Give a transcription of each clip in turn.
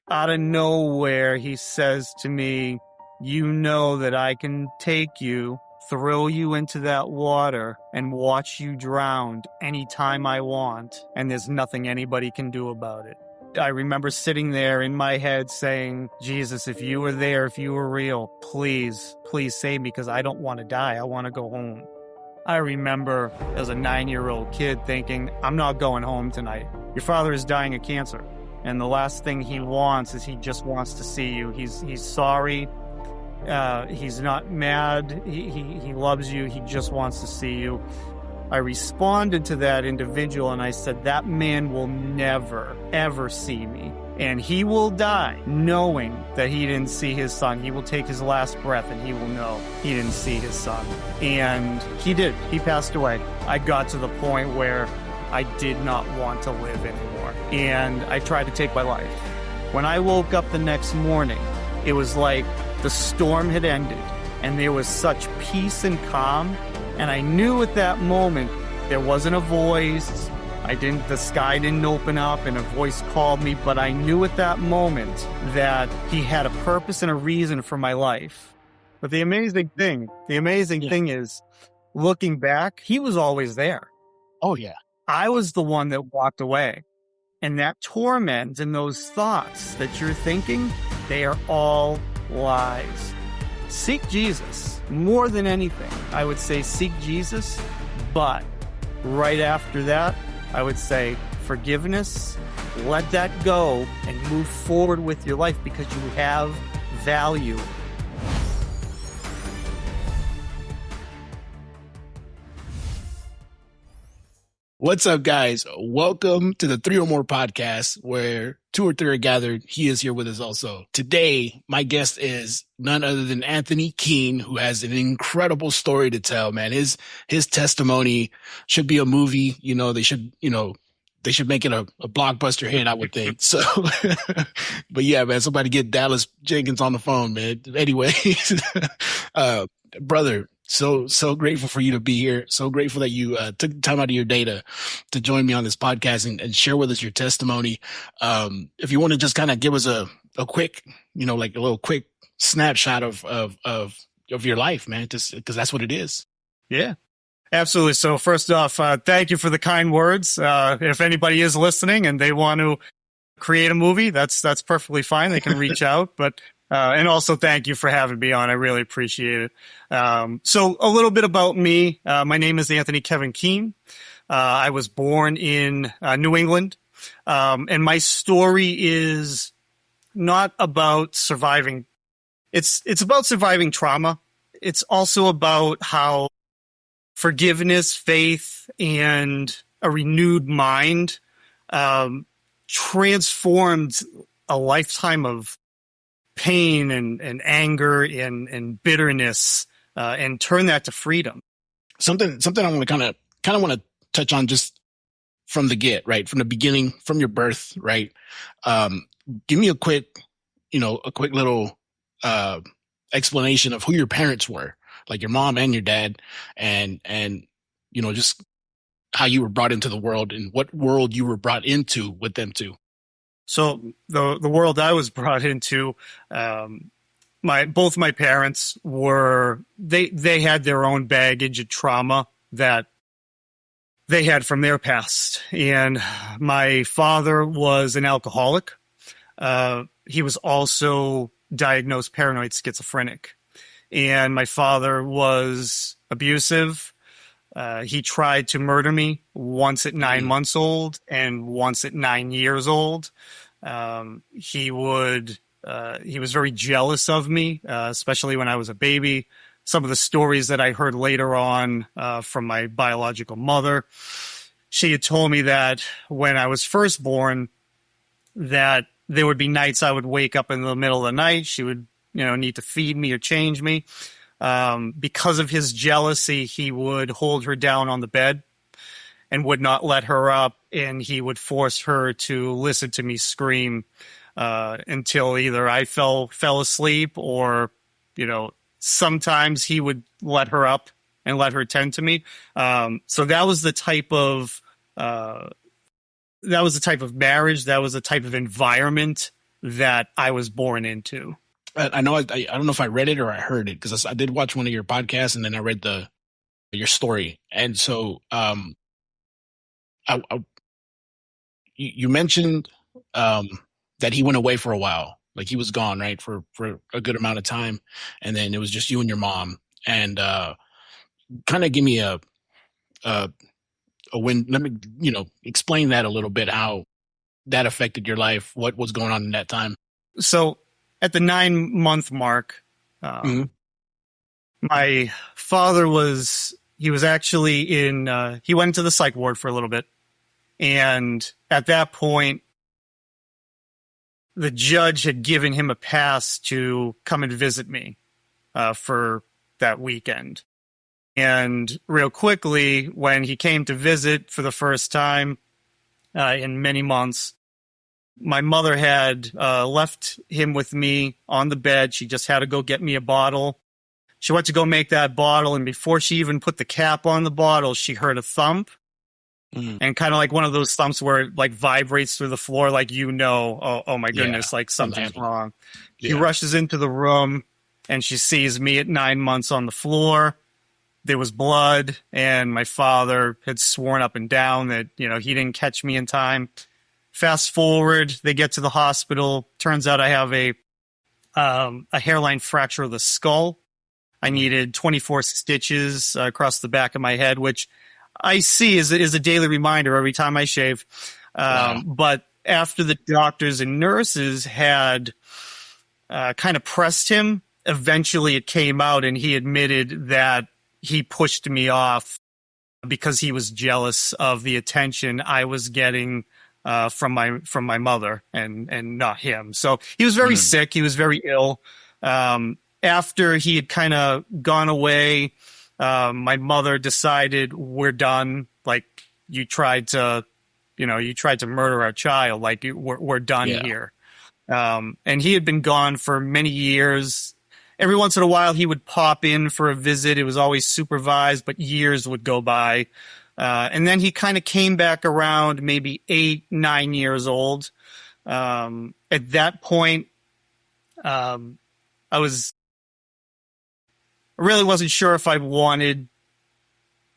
Out of nowhere, he says to me, "You know that I can take you, throw you into that water, and watch you drown anytime I want, and there's nothing anybody can do about it." I remember sitting there in my head saying, "Jesus, if you were there, if you were real, please, please save me, because I don't want to die. I want to go home." I remember as a 9-year-old kid thinking, "I'm not going home tonight. Your father is dying of cancer, and the last thing he wants is he just wants to see you. He's sorry. He's not mad. He loves you. He just wants to see you." I responded to that individual and I said, "That man will never, ever see me. And he will die knowing that he didn't see his son. He will take his last breath and he will know he didn't see his son." And he did. He passed away. I got to the point where I did not want to live anymore. And I tried to take my life. When I woke up the next morning, it was like the storm had ended and there was such peace and calm. And I knew at that moment there wasn't a voice. The sky didn't open up and a voice called me, but I knew at that moment that he had a purpose and a reason for my life. But the amazing thing is, looking back, he was always there. Oh, yeah. I was the one that walked away. And that torment and those thoughts that you're thinking, they are all lies. Seek Jesus more than anything. I would say seek Jesus, but right after that, I would say forgiveness, let that go, and move forward with your life because you have value. What's up, guys? Welcome to the Three or More podcast, where 2 or 3 are gathered. He is here with us also. Today, my guest is none other than Kevin Keane, who has an incredible story to tell, man. His testimony should be a movie. They should make it a blockbuster hit, I would think. So, but yeah, man, somebody get Dallas Jenkins on the phone, man. Anyway, brother, so grateful for you to be here. So grateful that you took time out of your day to join me on this podcast and share with us your testimony. If you want to just kind of give us a quick, like a little quick snapshot of your life, man, just because that's what it is. Yeah. Absolutely. So first off, thank you for the kind words. If anybody is listening and they want to create a movie, that's perfectly fine. They can reach out. But and also thank you for having me on. I really appreciate it. So a little bit about me. My name is Kevin Keane. I was born in New England. And my story is not about surviving. It's about surviving trauma. It's also about how forgiveness, faith, and a renewed mind transformed a lifetime of pain and anger and bitterness and turned that to freedom. Something I want to kind of want to touch on just from the right? From the beginning, from your birth, right? Give me a quick little explanation of who your parents were. Like your mom and your dad, and just how you were brought into the world and what world you were brought into with them too. So the world I was brought into, both my parents were they had their own baggage of trauma that they had from their past, and my father was an alcoholic. He was also diagnosed paranoid schizophrenic. And my father was abusive. He tried to murder me once at 9 months old and once at 9 years old. He was very jealous of me, especially when I was a baby. Some of the stories that I heard later on from my biological mother, she had told me that when I was first born, that there would be nights I would wake up in the middle of the night. She would need to feed me or change me. Because of his jealousy, he would hold her down on the bed and would not let her up, and he would force her to listen to me scream until either I fell asleep or, sometimes he would let her up and let her tend to me. So that was the type of marriage, that was the type of environment that I was born into. I know. I don't know if I read it or I heard it, because I did watch one of your podcasts and then I read your story. And so, you mentioned that he went away for a while, like he was gone, right, for a good amount of time, and then it was just you and your mom. And kind of give me a when let me explain that a little bit, how that affected your life, what was going on in that time. So at the 9-month mark, Mhm. my father he was actually he went into the psych ward for a little bit. And at that point, the judge had given him a pass to come and visit me for that weekend. And real quickly, when he came to visit for the first time in many months, my mother had left him with me on the bed. She just had to go get me a bottle. She went to go make that bottle, and before she even put the cap on the bottle, she heard a thump. Mhm. And kind of like one of those thumps where it like vibrates through the floor, like, oh my goodness, like something's wrong. She rushes into the room, and she sees me at 9 months on the floor. There was blood, and my father had sworn up and down that, he didn't catch me in time. Fast forward, they get to the hospital. Turns out I have a hairline fracture of the skull. I needed 24 stitches across the back of my head, which I see is a daily reminder every time I shave. Wow. But after the doctors and nurses had kind of pressed him, eventually it came out, and he admitted that he pushed me off because he was jealous of the attention I was getting from my mother and not him. So he was very sick. He was very ill. After he had kind of gone away, my mother decided, we're done. Like, you tried to murder our child. Like, we're done here. And he had been gone for many years. Every once in a while, he would pop in for a visit. It was always supervised, but years would go by. And then he kind of came back around maybe 8, 9 years old. At that point, I really wasn't sure if I wanted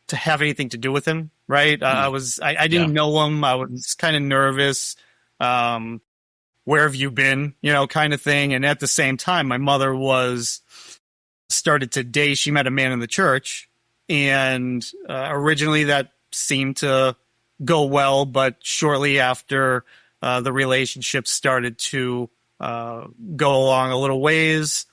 to have anything to do with him. Right. I didn't know him. I was kind of nervous. Where have you been? Kind of thing. And at the same time, my mother started to date. She met a man in the church, and originally that seemed to go well, but shortly after the relationship started to go along a little ways,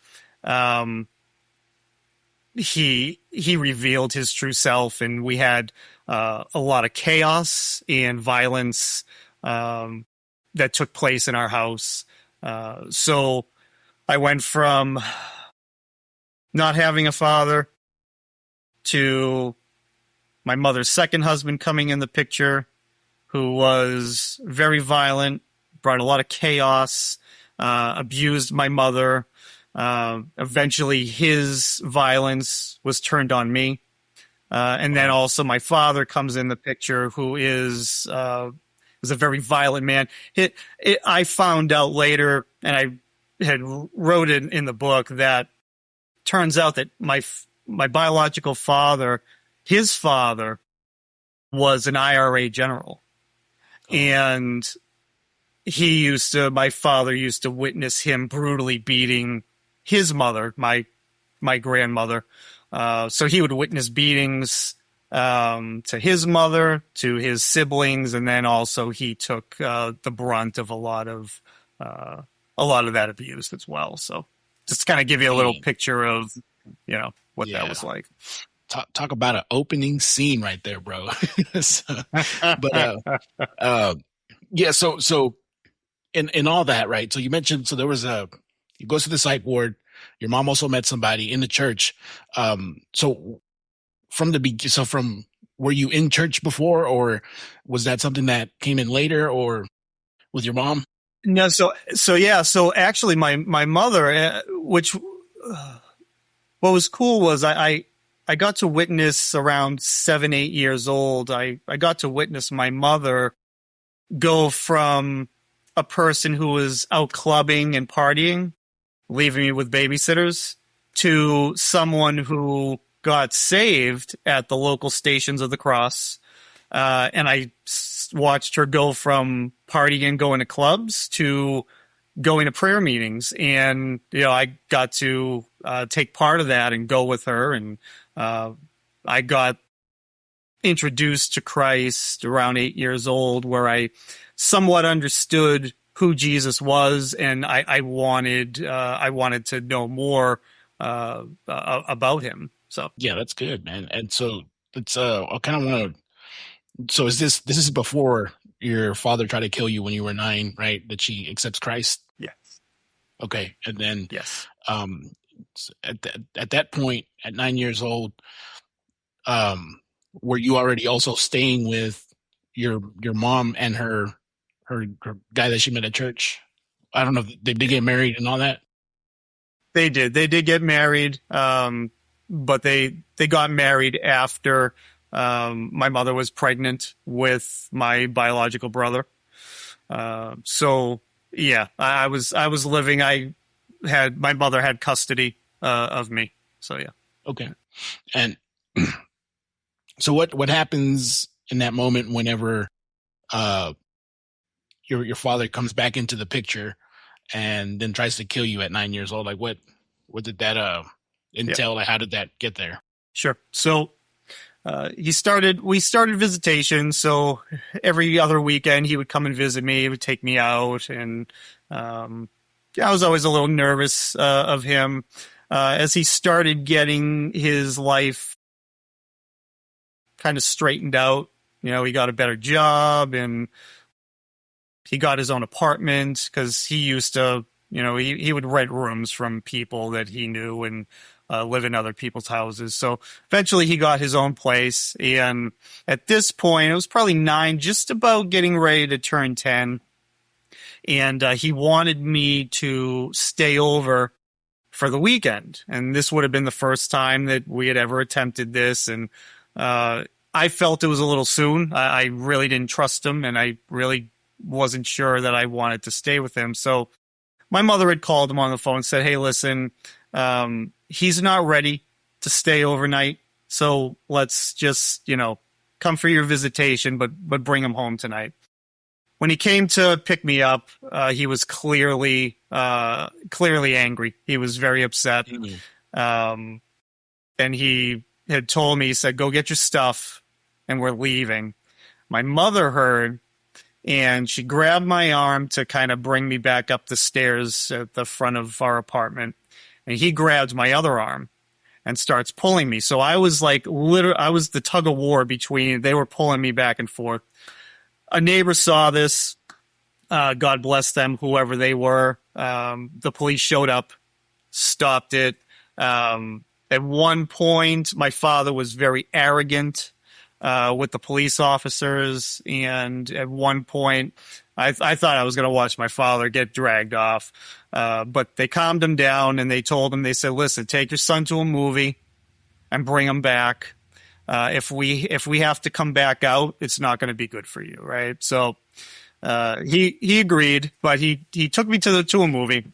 he revealed his true self, and we had a lot of chaos and violence that took place in our house. So I went from not having a father to my mother's second husband coming in the picture, who was very violent, brought a lot of chaos, abused my mother. Eventually his violence was turned on me. And then also my father comes in the picture, who was a very violent man. I found out later, and I had wrote it in the book, that turns out that my biological father, his father, was an IRA general. And my father used to witness him brutally beating his mother, my grandmother. So he would witness beatings to his mother, to his siblings, and then also he took the brunt of a lot of that abuse as well. So just to kind of give you a little picture of what that was like. Talk about an opening scene right there, bro. So in all that, right? So you mentioned, so there was he goes to the psych ward. Your mom also met somebody in the church. So were you in church before, or was that something that came in later, or with your mom? No, so actually my mother, what was cool was I got to witness around 7, 8 years old. I got to witness my mother go from a person who was out clubbing and partying, leaving me with babysitters, to someone who got saved at the local Stations of the Cross. And I watched her go from partying, going to clubs, to going to prayer meetings. And, I got to take part of that and go with her. And I got introduced to Christ around 8 years old, where I somewhat understood who Jesus was, and I wanted to know more about him. So Yeah, that's good, man. And so it's I kind of want to. So this is before your father tried to kill you when you were 9, right? That she accepts Christ. yes, Okay, and then yes. At that point, at 9 years old, were you already also staying with your mom and her guy that she met at church? I don't know if they did get married and all that. They did. They did get married, but they got married after my mother was pregnant with my biological brother. So yeah, I was living. My mother had custody of me. So yeah. Okay, and so what happens in that moment whenever your father comes back into the picture and then tries to kill you at 9 years old? Like what did that entail? Like how did that get there? Sure. So we started visitation. So every other weekend he would come and visit me. He would take me out, and I was always a little nervous of him as he started getting his life kind of straightened out. He got a better job, and he got his own apartment, because he used to, he would rent rooms from people that he knew and live in other people's houses. So eventually he got his own place. And at this point, it was probably 9, just about getting ready to turn 10. And he wanted me to stay over for the weekend. And this would have been the first time that we had ever attempted this. And I felt it was a little soon. I really didn't trust him, and I really wasn't sure that I wanted to stay with him. So my mother had called him on the phone and said, "Hey, listen, he's not ready to stay overnight. So let's just, come for your visitation, but bring him home tonight." When he came to pick me up, he was clearly angry. He was very upset. And he had told me, he said, "Go get your stuff and we're leaving." My mother heard, and she grabbed my arm to kind of bring me back up the stairs at the front of our apartment. And he grabbed my other arm and starts pulling me. So I was like, I was the tug of war between, they were pulling me back and forth. A neighbor saw this. God bless them, whoever they were. The police showed up, stopped it. At one point, my father was very arrogant with the police officers, and at one point, I thought I was going to watch my father get dragged off. But they calmed him down, and they told him, they said, "Listen, take your son to a movie and bring him back. If we have to come back out, it's not going to be good for you," right? So he agreed, but he took me to a movie,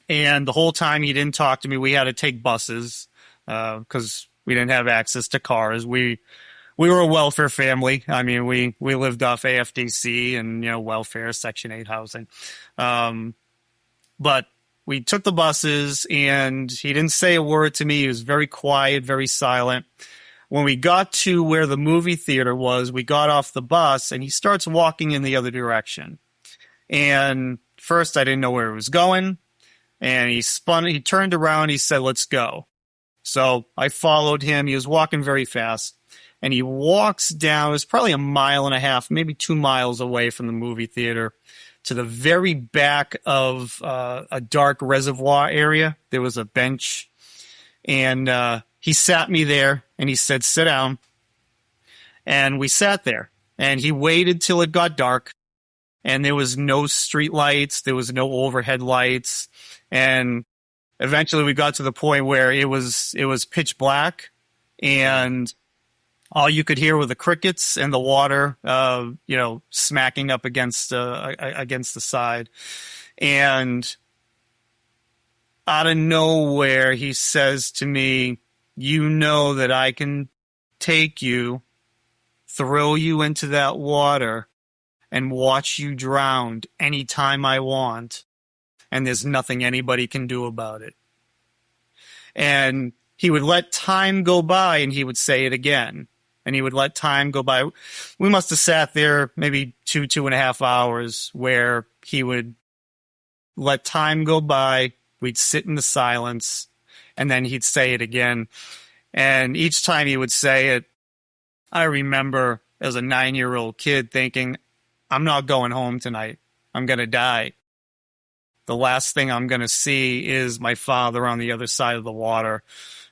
and the whole time he didn't talk to me. We had to take buses because we didn't have access to cars. We were a welfare family. I mean, we lived off AFDC and welfare, Section 8 housing. But we took the buses, and he didn't say a word to me. He was very quiet, very silent. When we got to where the movie theater was, we got off the bus, and he starts walking in the other direction. And first, I didn't know where he was going. And he turned around, he said, "Let's go." So I followed him. He was walking very fast. And he walks down, it was probably 1.5 miles, maybe 2 miles away from the movie theater, to the very back of a dark reservoir area. There was a bench. And he sat me there, and he said, "Sit down." And we sat there. And he waited till it got dark. And there was no street lights. There was no overhead lights. And eventually we got to the point where it was pitch black. And all you could hear were the crickets and the water, smacking up against the side. And out of nowhere, he says to me, you know that I can take you, throw you into that water, and watch you drown anytime I want. And there's nothing anybody can do about it. And he would let time go by and he would say it again. And he would let time go by. We must have sat there maybe 2.5 hours where he would let time go by. We'd sit in the silence and then he'd say it again. And each time he would say it, I remember as a 9-year-old kid thinking, I'm not going home tonight. I'm going to die. The last thing I'm going to see is my father on the other side of the water.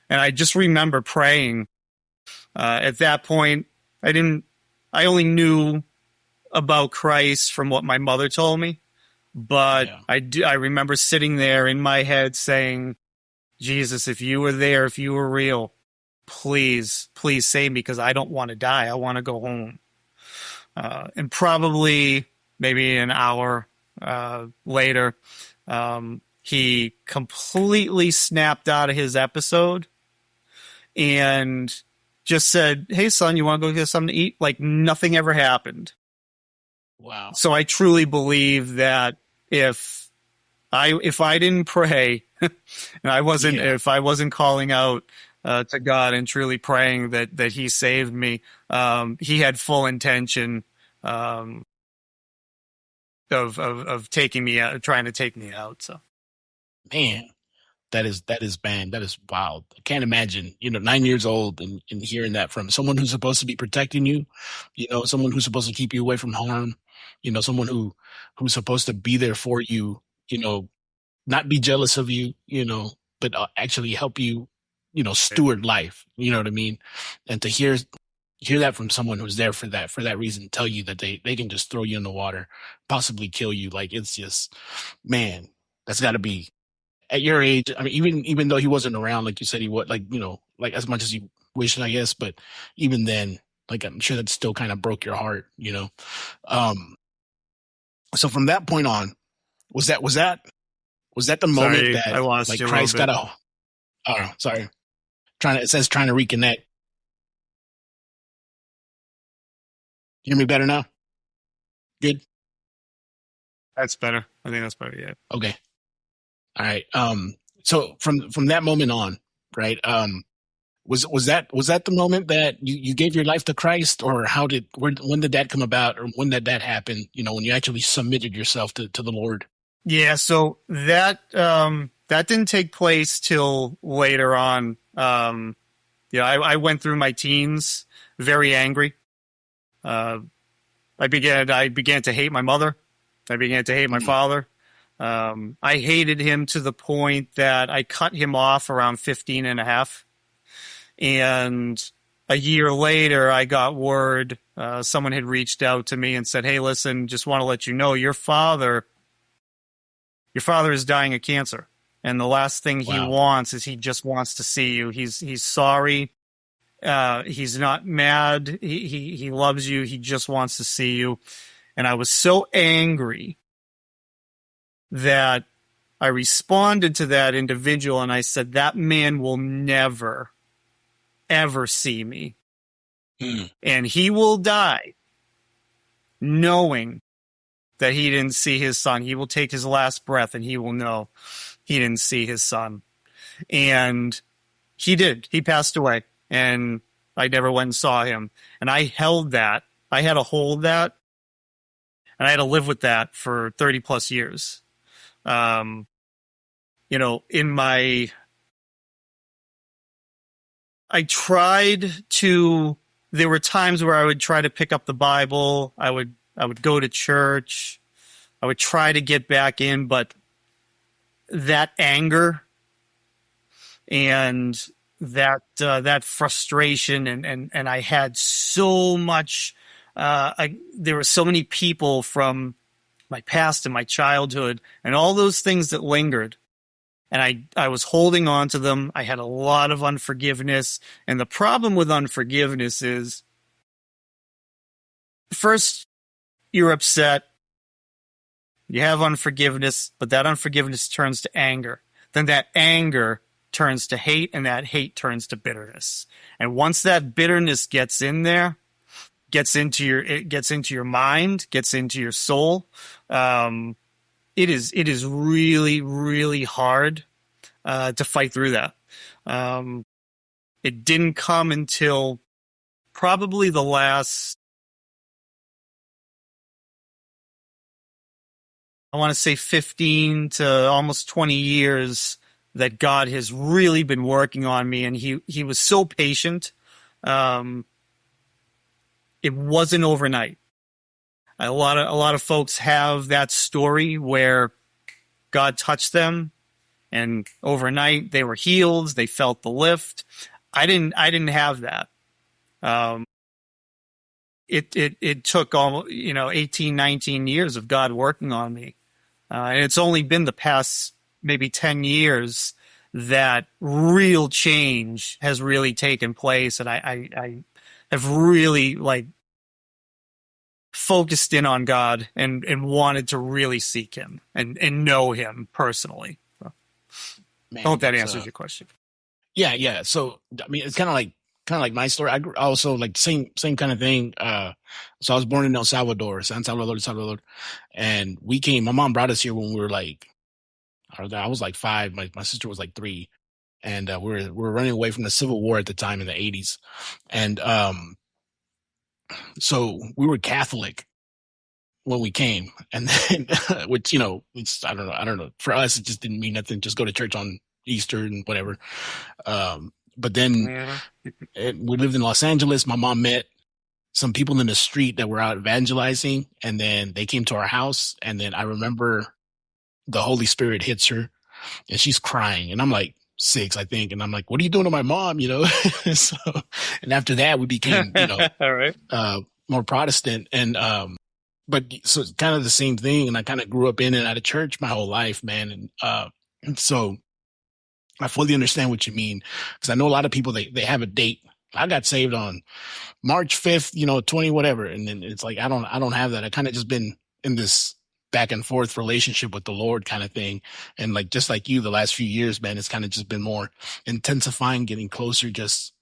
And I just remember praying. At that point, I only knew about Christ from what my mother told me. But yeah. I remember sitting there in my head saying, Jesus, if you were there, if you were real, please save me because I don't want to die. I want to go home. And probably maybe an hour later, he completely snapped out of his episode and just said, hey, son, you want to go get something to eat? Like nothing ever happened. Wow. So I truly believe that if I didn't pray and if I wasn't calling out to God and truly praying that he saved me, he had full intention of taking me out, trying to take me out. So, man, that is bad. That is wild. I can't imagine, 9 years old and hearing that from someone who's supposed to be protecting you, someone who's supposed to keep you away from harm, someone who's supposed to be there for you, not be jealous of you, but actually help you, steward life. You know what I mean? And to hear that from someone who's there for that reason, tell you that they can just throw you in the water, possibly kill you. Like, it's just, man, that's got to be at your age. I mean, even though he wasn't around, like you said, he was like as much as you wished, I guess, but even then, like, I'm sure that still kind of broke your heart, so from that point on, was that the moment that I lost like you Christ a little got oh, sorry. It says trying to reconnect. Hear me better now? Good. That's better. I think that's better. Yeah. Okay. All right. So from that moment on, right? Was that the moment that you gave your life to Christ, or when did that come about, or when did that happen? When you actually submitted yourself to the Lord. Yeah. So that didn't take place till later on. I went through my teens very angry. I began to hate my mother. I began to hate my father. I hated him to the point that I cut him off around 15 and a half. And a year later, I got word, someone had reached out to me and said, hey, listen, just want to let you know your father is dying of cancer. And the last thing he wants is he just wants to see you. He's sorry. He's not mad. He loves you. He just wants to see you. And I was so angry that I responded to that individual and I said, that man will never, ever see me. And he will die knowing that he didn't see his son. He will take his last breath and he will know he didn't see his son. And he did. He passed away. And I never went and saw him. And I held that. I had to hold that. And I had to live with that for 30 plus years. There were times where I would try to pick up the Bible. I would go to church. I would try to get back in, but that anger and that frustration and I had so much, there were so many people from my past and my childhood and all those things that lingered. and I was holding on to them. I had a lot of unforgiveness. And the problem with unforgiveness is, first, you're upset. You have unforgiveness, but that unforgiveness turns to anger. Then that anger turns to hate, and that hate turns to bitterness. And once that bitterness gets in there, gets into your mind, gets into your soul, it is really, really hard to fight through that. It didn't come until probably the last, I want to say 15 to almost 20 years, that God has really been working on me, and he was so patient. It wasn't overnight. A lot of folks have that story where God touched them, and overnight they were healed. They felt the lift. I didn't have that. It took almost 18, 19 years of God working on me, and it's only been the past maybe 10 years that real change has really taken place, and I have really focused in on God and wanted to really seek Him and know Him personally. So, Man, I hope that answers your question. Yeah. So I mean, it's kind of like my story. I also like same kind of thing. So I was born in El Salvador, San Salvador, and we came. My mom brought us here when we were like, I was like 5. My sister was like 3, and we were running away from the Civil War at the time in the 80s, and so we were Catholic when we came, and then which it's I don't know. For us, it just didn't mean nothing. Just go to church on Easter and whatever. But then we lived in Los Angeles. My mom met some people in the street that were out evangelizing, and then they came to our house. And then I remember the Holy Spirit hits her, and she's crying, and I'm like 6, I think, and I'm like, "What are you doing to my mom?" So, and after that, we became, all right, more Protestant, and but so it's kind of the same thing. And I kind of grew up in and out of church my whole life, man, and so I fully understand what you mean, because I know a lot of people, they have a date. I got saved on March 5th, 20 whatever, and then it's like I don't have that. I kind of just been in this back and forth relationship with the Lord kind of thing, and like just like you, the last few years, man, it's kind of just been more intensifying, getting closer, just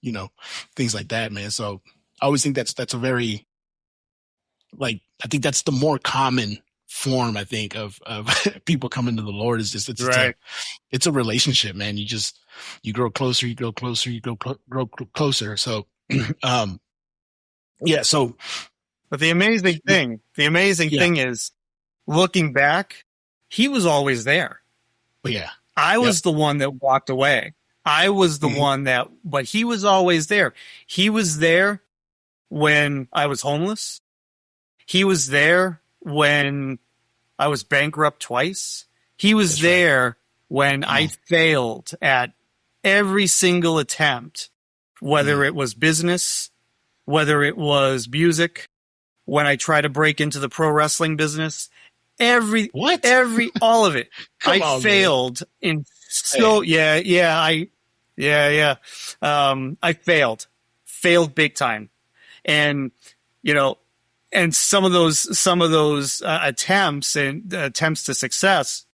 things like that, man. So I always think that's a very, like, I think that's the more common form, I think, of people coming to the Lord, is just right. It's a relationship, man. You grow closer, grow closer. So, yeah. So, But the amazing thing is, looking back, He was always there. But yeah, I was the one that walked away. I was the one but He was always there. He was there when I was homeless. He was there when I was bankrupt twice. He was there when I failed at every single attempt, whether it was business, whether it was music, when I tried to break into the pro wrestling business, all of it. I failed in so, I failed big time. And, and some of those attempts to success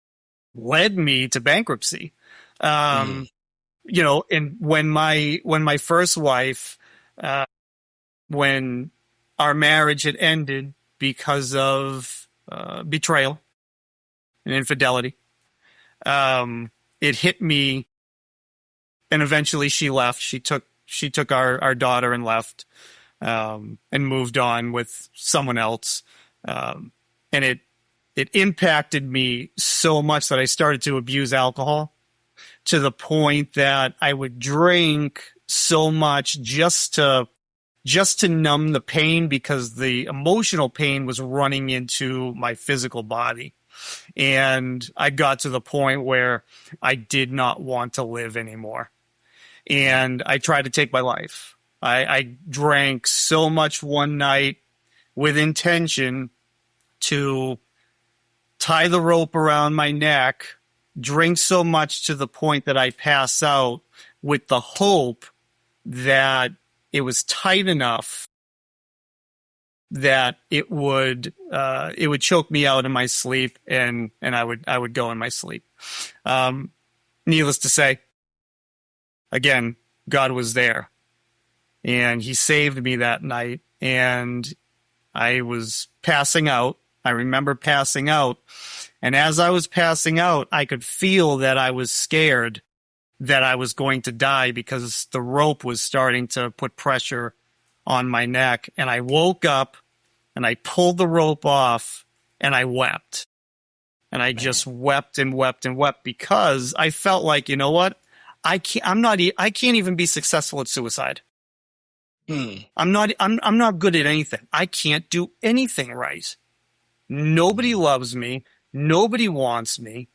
led me to bankruptcy. And when my first wife, when our marriage had ended because of betrayal and infidelity, it hit me, and eventually she left. She took our daughter and left, and moved on with someone else. And it impacted me so much that I started to abuse alcohol, to the point that I would drink so much just to numb the pain, because the emotional pain was running into my physical body. And I got to the point where I did not want to live anymore. And I tried to take my life. I drank so much one night with intention to tie the rope around my neck drink so much to the point that I pass out with the hope that it was tight enough that it would choke me out in my sleep, and I would go in my sleep. Needless to say, again, God was there, and He saved me that night. And I was passing out. I remember passing out, and as I was passing out, I could feel that I was scared that I was going to die because the rope was starting to put pressure on my neck. And I woke up and I pulled the rope off and I wept. And I just wept and wept and wept because I felt like, you know what? I can't even be successful at suicide. I'm not good at anything. I can't do anything right. Nobody loves me. Nobody wants me.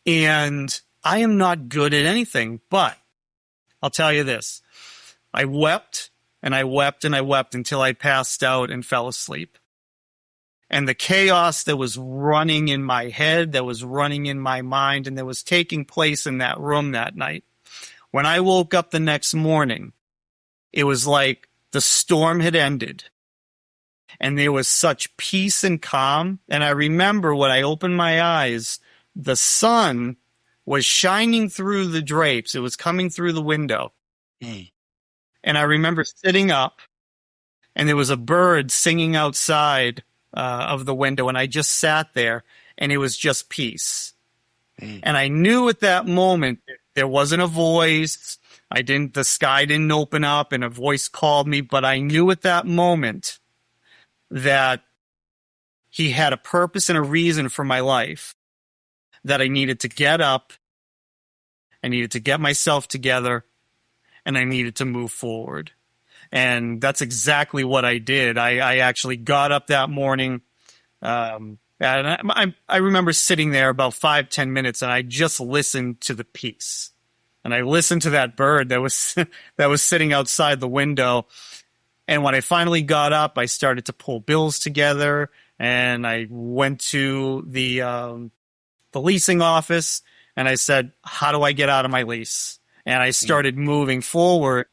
And I am not good at anything. But I'll tell you this. I wept and I wept and I wept until I passed out and fell asleep. And the chaos that was running in my head, that was running in my mind, and that was taking place in that room that night. When I woke up the next morning, it was like the storm had ended. And there was such peace and calm. And I remember when I opened my eyes, the sun was shining through the drapes. It was coming through the window. And I remember sitting up, and there was a bird singing outside of the window. And I just sat there, and it was just peace. And I knew at that moment there wasn't a voice. The sky didn't open up and a voice called me, but I knew at that moment that He had a purpose and a reason for my life, that I needed to get up, I needed to get myself together, and I needed to move forward. And that's exactly what I did. I actually got up that morning, and I remember sitting there about 5-10 minutes, and I just listened to the peace. And I listened to that bird that was sitting outside the window. And when I finally got up, I started to pull bills together, and I went to the leasing office, and I said, "How do I get out of my lease?" And I started moving forward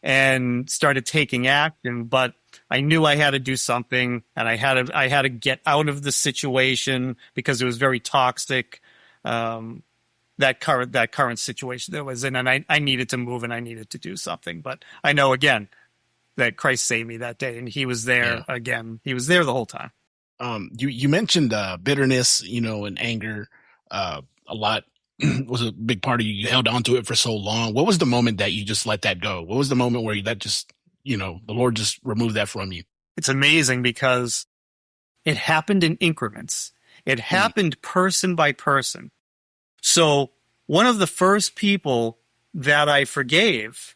and started taking action. But I knew I had to do something, and I had to get out of the situation because it was very toxic. That current situation that was in, and I needed to move and I needed to do something. But I know again that Christ saved me that day, and He was there again. He was there the whole time. You mentioned bitterness, and anger. A lot was a big part of you. You held on to it for so long. What was the moment that you just let that go? What was the moment where that just, the Lord just removed that from you? It's amazing because it happened in increments. It happened person by person. So one of the first people that I forgave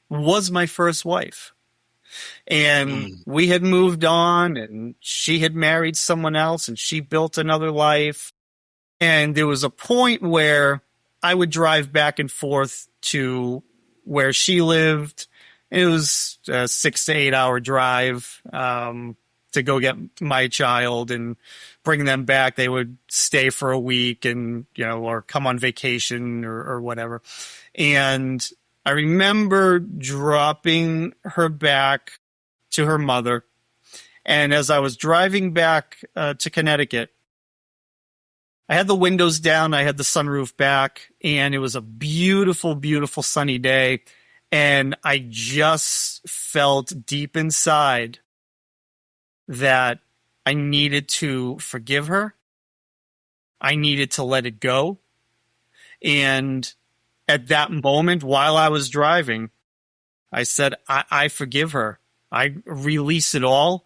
was my first wife. And we had moved on, and she had married someone else, and she built another life. And there was a point where I would drive back and forth to where she lived. It was a 6 to 8 hour drive to go get my child and bring them back. They would stay for a week and, or come on vacation or whatever. And I remember dropping her back to her mother. And as I was driving back to Connecticut, I had the windows down, I had the sunroof back, and it was a beautiful, beautiful sunny day. And I just felt deep inside that I needed to forgive her. I needed to let it go. And at that moment, while I was driving, I said, I forgive her. I release it all.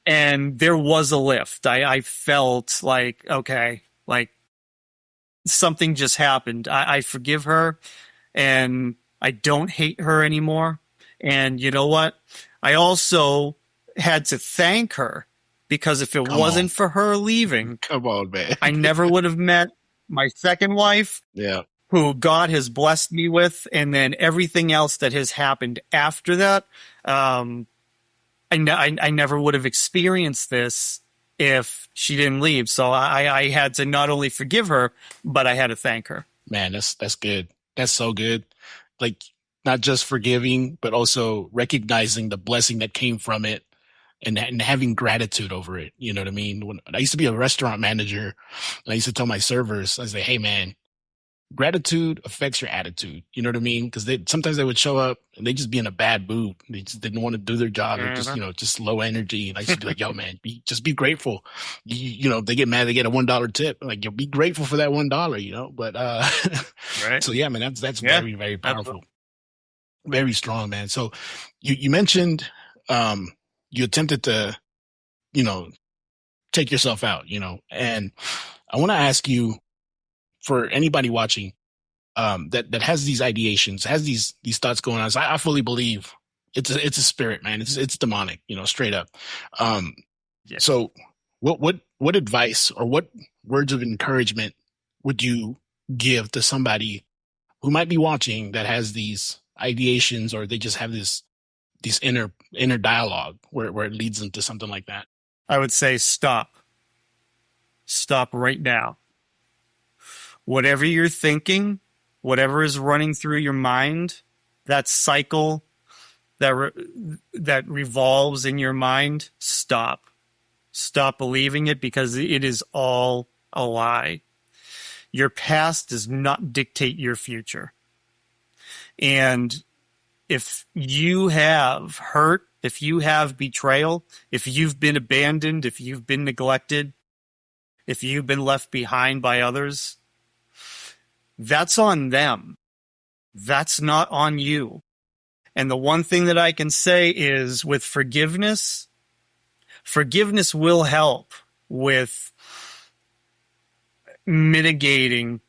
And there was a lift. I felt like, okay, like something just happened. I forgive her, and I don't hate her anymore. And you know what? I also had to thank her, because if it wasn't for her leaving, come on, man, I never would have met my second wife, who God has blessed me with, and then everything else that has happened after that. I never would have experienced this if she didn't leave. So I had to not only forgive her, but I had to thank her. Man, that's good. That's so good. Like not just forgiving, but also recognizing the blessing that came from it and having gratitude over it. You know what I mean? When I used to be a restaurant manager, and I used to tell my servers, I say, hey man, gratitude affects your attitude. You know what I mean? Because sometimes they would show up and they just be in a bad mood. They just didn't want to do their job. They're just, just low energy. And I used to be like, yo, man, just be grateful. They get mad, they get a $1 tip. Like, you'll be grateful for that $1, But right. So yeah, man, that's very, very powerful. Absolutely. Very strong, man. So you mentioned you attempted to, take yourself out, and I want to ask you, for anybody watching that has these ideations, has these thoughts going on. So I fully believe it's a spirit, man. It's demonic, straight up. So what advice or what words of encouragement would you give to somebody who might be watching that has these ideations, or they just have these inner dialogue where it leads them to something like that? I would say stop right now. Whatever you're thinking, whatever is running through your mind, that cycle that revolves in your mind, stop believing it, because it is all a lie. Your past does not dictate your future. And if you have hurt, if you have betrayal, if you've been abandoned, if you've been neglected, if you've been left behind by others, that's on them. That's not on you. And the one thing that I can say is, with forgiveness will help with mitigating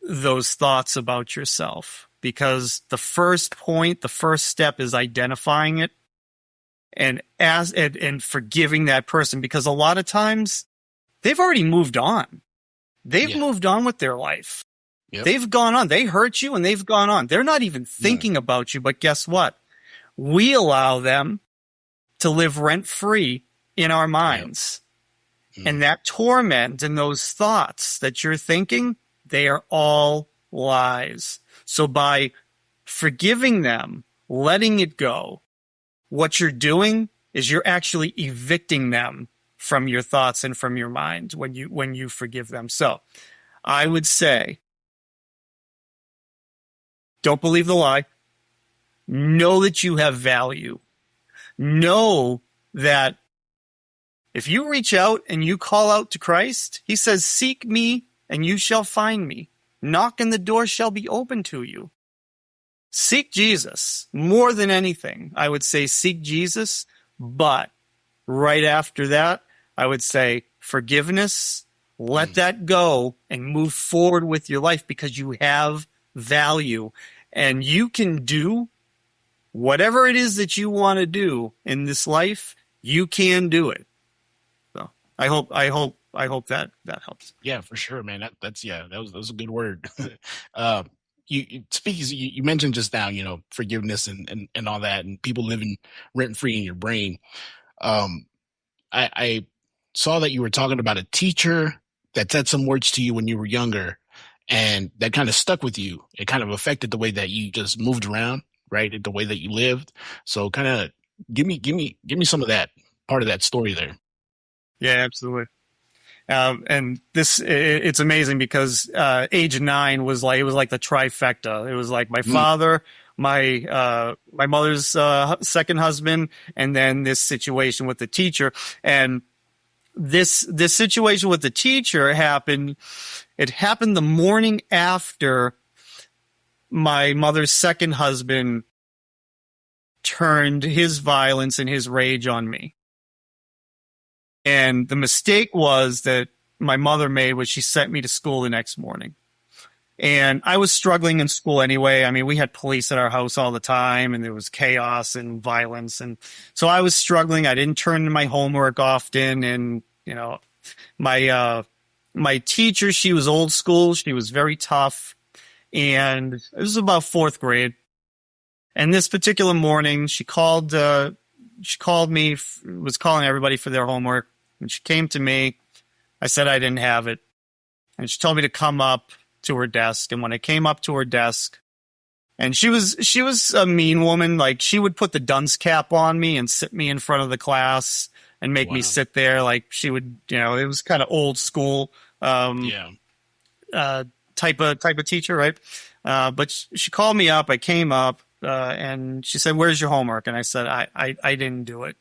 those thoughts about yourself. Because the first step is identifying it and forgiving that person. Because a lot of times they've already moved on. They've moved on with their life. Yep. They've gone on. They hurt you and they've gone on. They're not even thinking about you. But guess what? We allow them to live rent-free in our minds. Yep. And that torment and those thoughts that you're thinking, they are all lies. So by forgiving them, letting it go, what you're doing is you're actually evicting them from your thoughts and from your mind when you forgive them. So I would say, don't believe the lie. Know that you have value. Know that if you reach out and you call out to Christ, he says, seek me and you shall find me. Knock and the door shall be open to you. Seek Jesus more than anything. I would say seek Jesus, but right after that, I would say forgiveness, let that go and move forward with your life, because you have value and you can do whatever it is that you want to do in this life. You can do it. So I hope that helps. Yeah, for sure, man. That was a good word. You mentioned just now, forgiveness and all that, and people living rent free in your brain. I saw that you were talking about a teacher that said some words to you when you were younger, and that kind of stuck with you. It kind of affected the way that you just moved around, right? The way that you lived. So kind of give me some of that part of that story there. Yeah, absolutely. And it's amazing because age 9 was like the trifecta. It was like my father, my mother's second husband, and then this situation with the teacher. And this situation with the teacher happened. It happened the morning after my mother's second husband turned his violence and his rage on me. And the mistake was that my mother made was she sent me to school the next morning. And I was struggling in school anyway. I mean, we had police at our house all the time, and there was chaos and violence. And so I was struggling. I didn't turn in my homework often. And, my teacher, she was old school. She was very tough. And it was about 4th grade. And this particular morning, she called me, was calling everybody for their homework. And she came to me. I said I didn't have it. And she told me to come up to her desk. And when I came up to her desk, and she was a mean woman. Like, she would put the dunce cap on me and sit me in front of the class and make me sit there. Like, she would, it was kind of old school, type of teacher, right? But she called me up. I came up, and she said, "Where's your homework?" And I said, I didn't do it.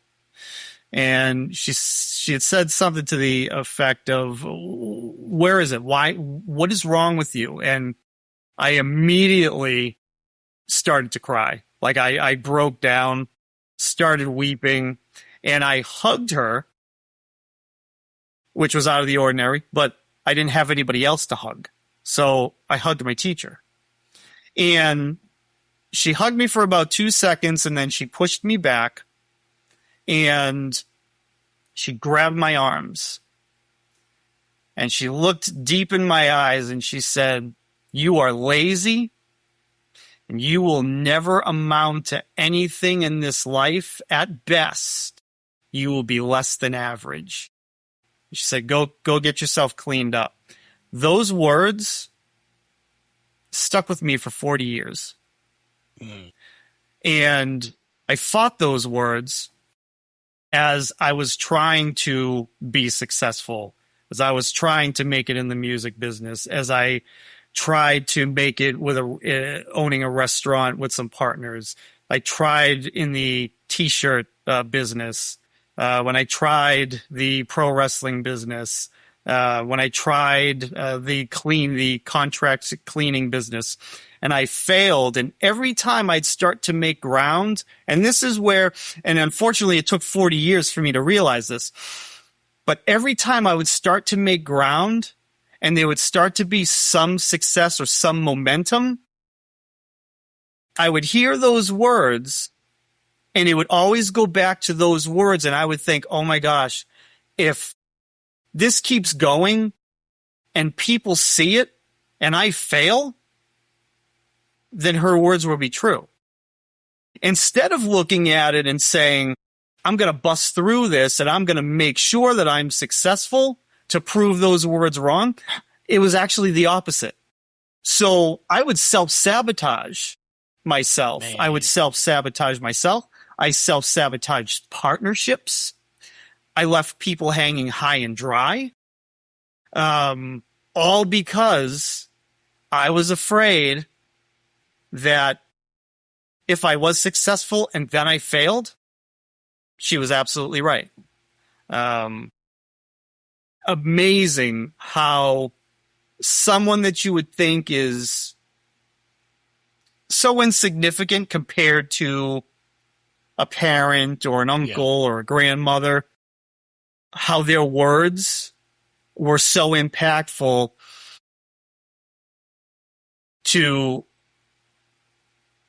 And she had said something to the effect of, "Where is it? Why? What is wrong with you?" And I immediately started to cry. Like, I broke down, started weeping, and I hugged her, which was out of the ordinary, but I didn't have anybody else to hug. So I hugged my teacher. And she hugged me for about 2 seconds, and then she pushed me back, and she grabbed my arms, and she looked deep in my eyes, and she said, "You are lazy, and you will never amount to anything in this life. At best, you will be less than average." She said, go get yourself cleaned up. Those words stuck with me for 40 years. Mm. And I fought those words as I was trying to be successful, as I was trying to make it in the music business, as I tried to make it with owning a restaurant with some partners. I tried in the t-shirt business, when I tried the pro wrestling business, when I tried the contract cleaning business, and I failed. And every time I'd start to make ground, and this is where, and unfortunately it took 40 years for me to realize this, but every time I would start to make ground, and there would start to be some success or some momentum, I would hear those words, and it would always go back to those words, and I would think, oh my gosh, if this keeps going and people see it and I fail, then her words will be true. Instead of looking at it and saying, I'm going to bust through this and I'm going to make sure that I'm successful to prove those words wrong, it was actually the opposite. So I would self-sabotage myself. Man. I would self-sabotage myself. I self-sabotaged partnerships. I left people hanging high and dry. All because I was afraid that if I was successful and then I failed, she was absolutely right. Amazing how someone that you would think is so insignificant compared to a parent or an uncle or a grandmother, how their words were so impactful to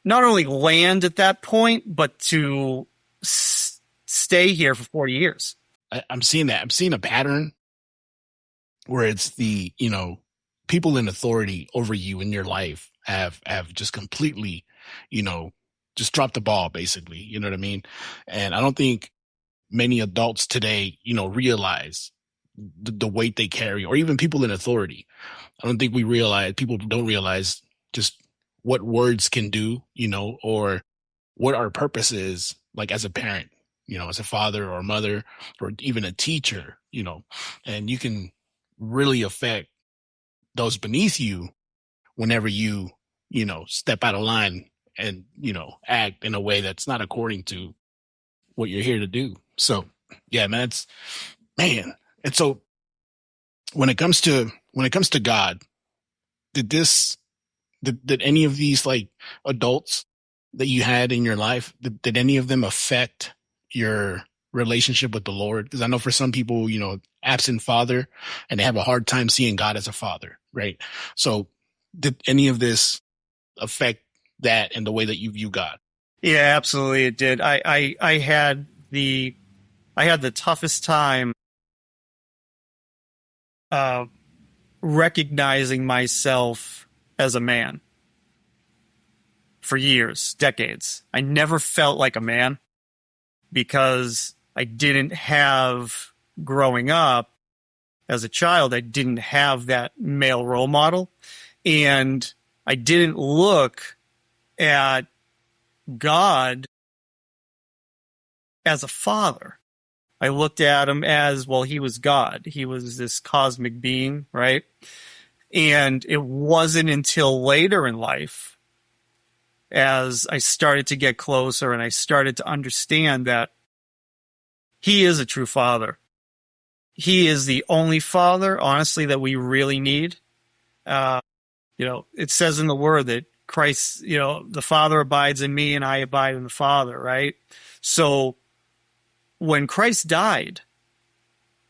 not only land at that point, but to stay here for 40 years. I'm seeing that. I'm seeing a pattern where it's the, people in authority over you in your life have just completely, just dropped the ball, basically. You know what I mean? And I don't think many adults today, realize the weight they carry, or even people in authority. I don't think people don't realize just what words can do, or what our purpose is, like as a parent, as a father or a mother, or even a teacher, and you can really affect those beneath you whenever you, step out of line and, act in a way that's not according to what you're here to do. So yeah, man, and so when it comes to God, did any of these like adults that you had in your life, did any of them affect your relationship with the Lord? Because I know for some people, absent father, and they have a hard time seeing God as a father, right? So did any of this affect that and the way that you view God? Yeah, absolutely it did. I had the toughest time recognizing myself as a man for years, decades. I never felt like a man because I didn't have growing up as a child, I didn't have that male role model. And I didn't look at God as a father. I looked at him as, well, he was God. He was this cosmic being, right? And it wasn't until later in life, as I started to get closer and I started to understand that he is a true father. He is the only father, honestly, that we really need. It says in the word that Christ, the Father abides in me and I abide in the Father, right? So when Christ died,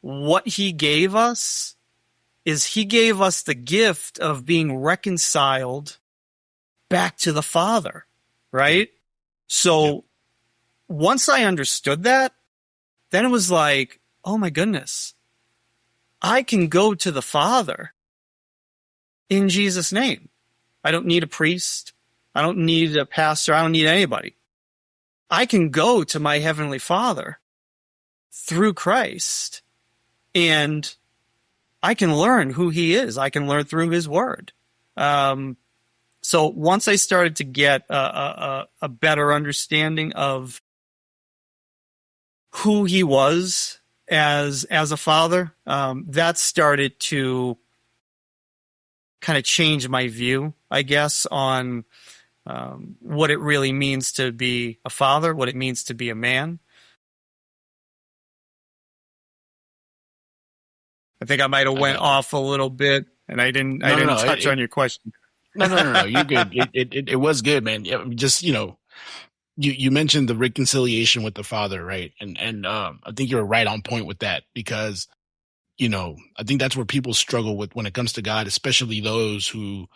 what he gave us is he gave us the gift of being reconciled back to the Father, right? So once I understood that, then it was like, oh my goodness, I can go to the Father in Jesus' name. I don't need a priest. I don't need a pastor. I don't need anybody. I can go to my Heavenly Father through Christ, and I can learn who he is. I can learn through his word. So once I started to get a better understanding of who he was as a father, that started to kind of change my view, I guess, on what it really means to be a father, what it means to be a man. I think I might have went off a little bit, and I didn't touch on your question. No. You're good. It was good, man. Just, you mentioned the reconciliation with the Father, right? And I think you're right on point with that, because, I think that's where people struggle with when it comes to God, especially those who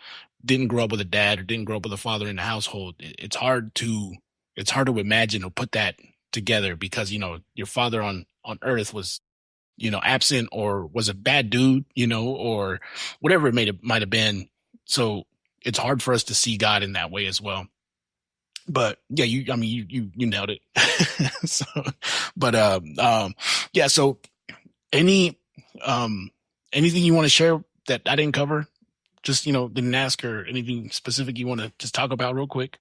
didn't grow up with a dad or didn't grow up with a father in the household. It's hard to imagine or put that together, because, your father on earth was, absent, or was a bad dude, or whatever it might have been. So it's hard for us to see God in that way as well. But yeah, you nailed it. So, but, yeah. So anything you want to share that I didn't cover? Just, didn't ask, or anything specific you want to just talk about real quick?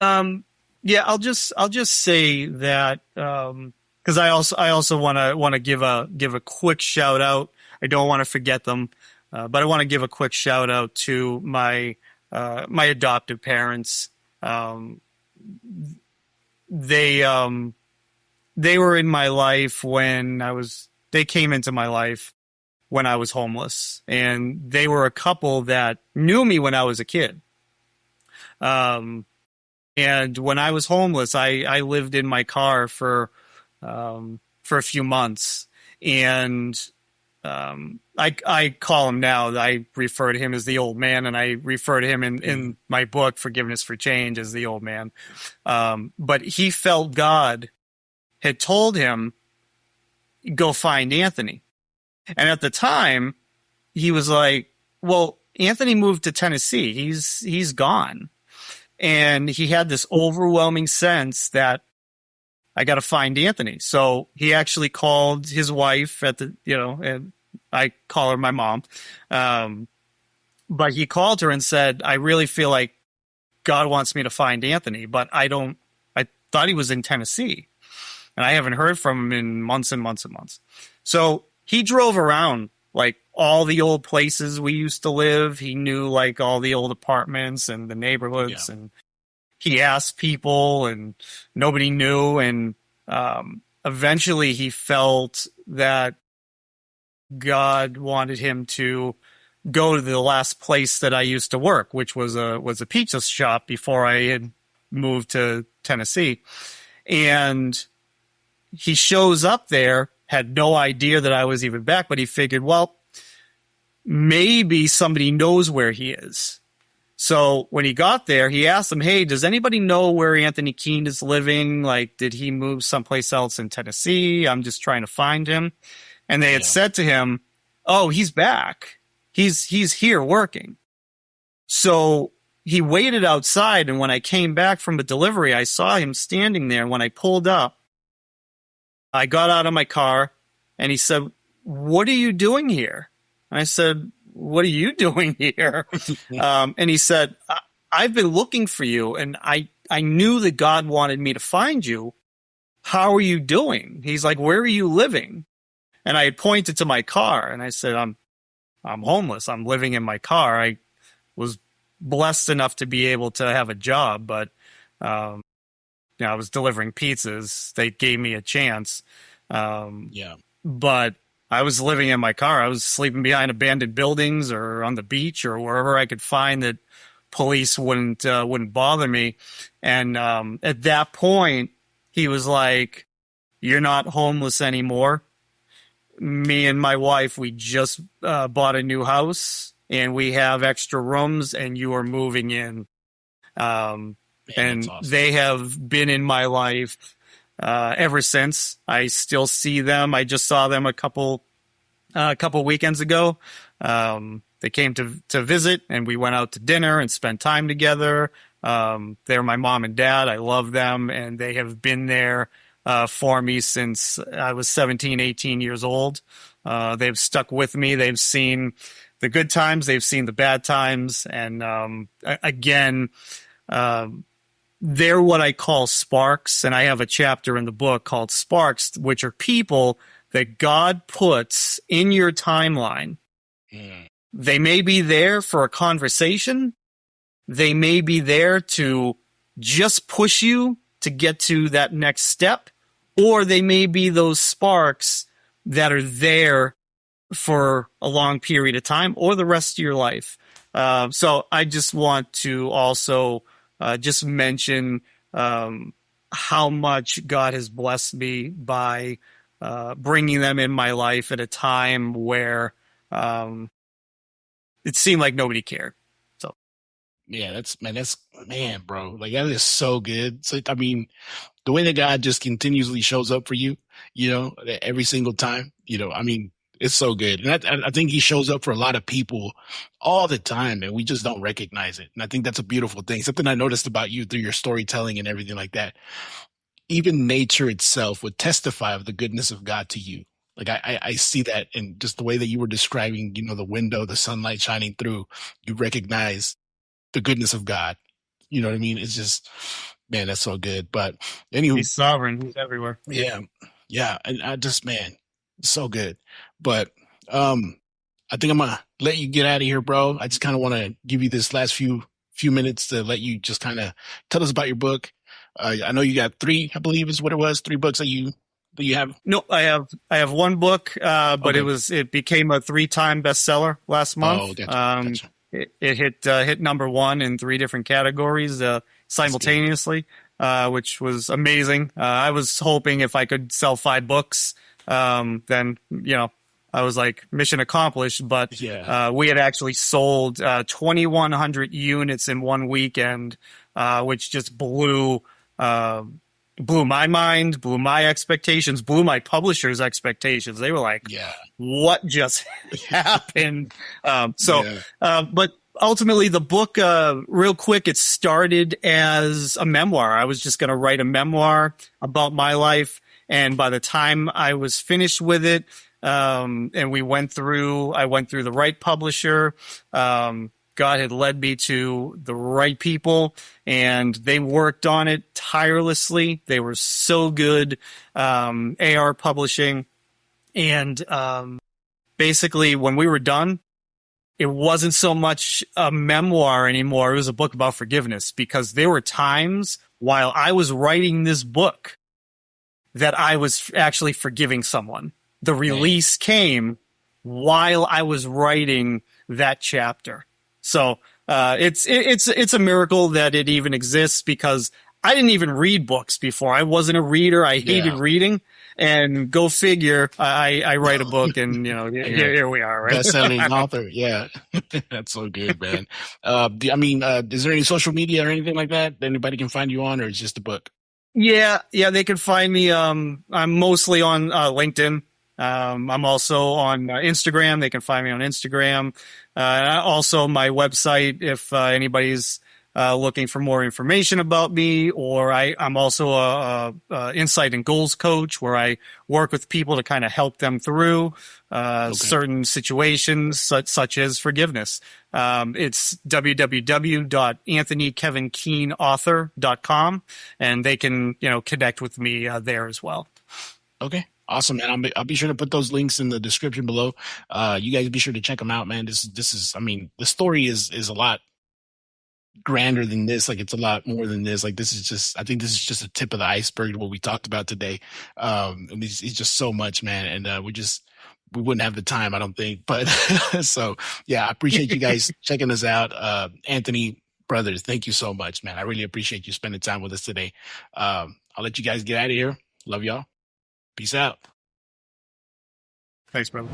Yeah, I'll just say that, because I also want to give a quick shout out. I don't want to forget them, but I want to give a quick shout out to my adoptive parents. They were in my life they came into my life when I was homeless, and they were a couple that knew me when I was a kid. And when I was homeless, I lived in my car for a few months, and I call him now. I refer to him as the old man, and I refer to him in my book, Forgiveness for Change, as the old man. But he felt God had told him, go find Anthony. And at the time, he was like, well, Anthony moved to Tennessee. He's gone. And he had this overwhelming sense that I got to find Anthony. So he actually called his wife and I call her my mom. But he called her and said, I really feel like God wants me to find Anthony, but I thought he was in Tennessee, and I haven't heard from him in months and months and months. So he drove around like all the old places we used to live. He knew like all the old apartments and the neighborhoods, and he asked people, and nobody knew. And eventually he felt that God wanted him to go to the last place that I used to work, which was a pizza shop before I had moved to Tennessee. And he shows up there, had no idea that I was even back, but he figured, well, maybe somebody knows where he is. So when he got there, he asked them, hey, does anybody know where Anthony Keane is living? Like, did he move someplace else in Tennessee? I'm just trying to find him. And they had said to him, oh, he's back. He's here working. So he waited outside, and when I came back from the delivery, I saw him standing there. And when I pulled up, I got out of my car, And he said, "What are you doing here?" And I said, "What are you doing here?" And he said, "I've been looking for you, and I knew that God wanted me to find you. How are you doing?" He's like, "Where are you living?" And I had pointed to my car, and I said, I'm homeless. I'm living in my car. I was blessed enough to be able to have a job, but I was delivering pizzas. They gave me a chance. Yeah. But I was living in my car. I was sleeping behind abandoned buildings or on the beach or wherever I could find that police wouldn't bother me. And at that point, he was like, "You're not homeless anymore. Me and my wife, we just bought a new house and we have extra rooms, and you are moving in." Um, Man, that's and awesome. they have been in my life ever since. I still see them. I just saw them a couple weekends ago. They came to visit, and we went out to dinner and spent time together. They're my mom and dad. I love them, and they have been there for me since I was 17, 18 years old. They've stuck with me. They've seen the good times. They've seen the bad times. And again, they're what I call sparks. And I have a chapter in the book called Sparks, which are people that God puts in your timeline. Mm. They may be there for a conversation. They may be there to just push you to get to that next step, or they may be those sparks that are there for a long period of time or the rest of your life. So I just want to also just mention how much God has blessed me by bringing them in my life at a time where it seemed like nobody cared. So Yeah, that's man, bro. Like that is so good. So I mean, the way that God just continuously shows up for you, every single time, I mean, it's so good. And I think he shows up for a lot of people all the time, and we just don't recognize it. And I think that's a beautiful thing. Something I noticed about you through your storytelling and everything like that. Even nature itself would testify of the goodness of God to you. Like I see that in just the way that you were describing, the window, the sunlight shining through, you recognize the goodness of God. You know what I mean? It's just, man, that's so good. But anywho, he's sovereign. He's everywhere. yeah, yeah. And I just, man, it's so good. But I think I'm gonna let you get out of here, bro. I just kind of want to give you this last few minutes to let you just kind of tell us about your book. I know you got three, I believe is what it was, three books that you have. No, I have one book, but Okay. it became a 3-time bestseller last month. Oh, gotcha. It hit number one in 3 different categories simultaneously, which was amazing. I was hoping if I could sell 5 books, then I was like mission accomplished. But Yeah. we had actually sold 2,100 units in one weekend, which just blew my mind, blew my expectations, blew my publisher's expectations. They were like, Yeah. "What just happened?" Yeah. But ultimately, the book, real quick, it started as a memoir. I was just going to write a memoir about my life. And by the time I was finished with it, and I went through the right publisher, God had led me to the right people, and they worked on it tirelessly. They were so good, AR Publishing. And basically, when we were done, it wasn't so much a memoir anymore. It was a book about forgiveness, because there were times while I was writing this book that I was actually forgiving someone. The release came while I was writing that chapter. So it's a miracle that it even exists, because I didn't even read books before. I wasn't a reader. I hated reading. And go figure, I write a book, and here we are, right? Best-selling author. Yeah. That's so good, man. Is there any social media or anything like that anybody can find you on, or it's just a book? Yeah, they can find me. I'm mostly on LinkedIn. I'm also on Instagram. They can find me on Instagram. Also, my website, if anybody's looking for more information about me, or I'm also a insight and goals coach where I work with people to kind of help them through certain situations such as forgiveness. It's www.anthonykevinkeaneauthor.com, and they can, connect with me there as well. Okay. Awesome, man. I'll be sure to put those links in the description below. You guys be sure to check them out, man. This is, I mean, the story is a lot grander than this. Like, it's a lot more than this. Like, I think this is just a tip of the iceberg of what we talked about today. And it's just so much, man. And we wouldn't have the time, I don't think. But so yeah, I appreciate you guys checking us out. Anthony, brothers, thank you so much, man. I really appreciate you spending time with us today. I'll let you guys get out of here. Love y'all. Peace out. Thanks, brother.